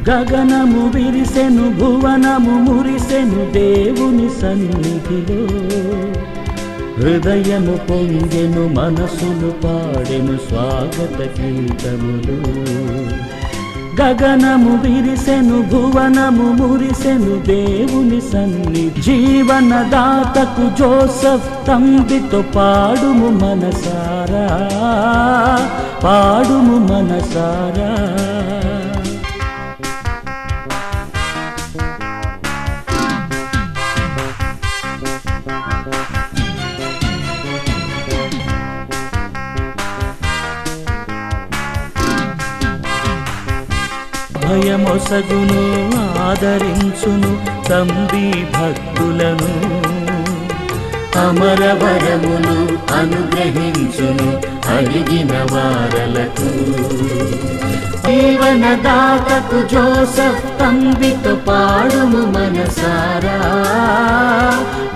గగనము విరిసెను భువనము మురిసెను దేవుని సన్నిధిలో హృదయము పొంగెను మనసులు పాడెను స్వాగత గీతములు గగనము విరిసెను భువనము మురిసెను దేవుని సన్నిధి జీవనదాతకు జోసెఫ్ తంబితో పాడుము మనసారా పాడుము మనసారా భయమొసగును ఆదరించును తంబి భక్తులను అమరవరములు అనుగ్రహించును అడిగిన వారలకు జీవనదాతకు జోసెఫ్ తంబితో పాడుము మనసారా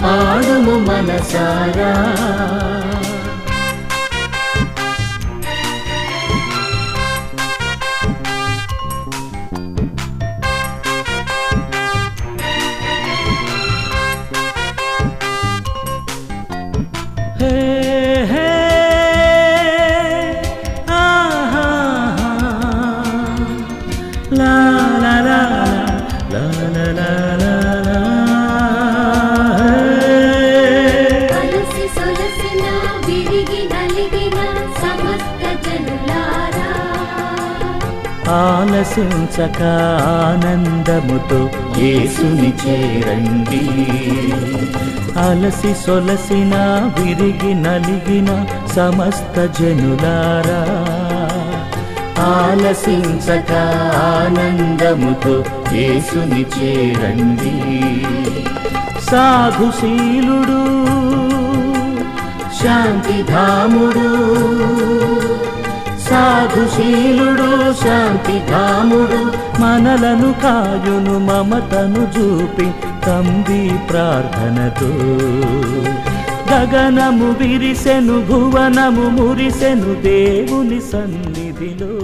పాడుము మనసారా ఆలసించక ఆనందముతో యేసుని చేరండి అలసి సొలసిన విరిగి నలిగిన సమస్త జనులారా ఆలసించక ఆనందముతో యేసుని చేరండి సాధుశీలుడు శాంతిధాముడు సాధుశీలుడు శాంతిధాముడు మనలను కాయును మమతను చూపి తంబి ప్రార్థనతో గగనము విరిసెను భువనము మురిసెను దేవుని సన్నిధిలో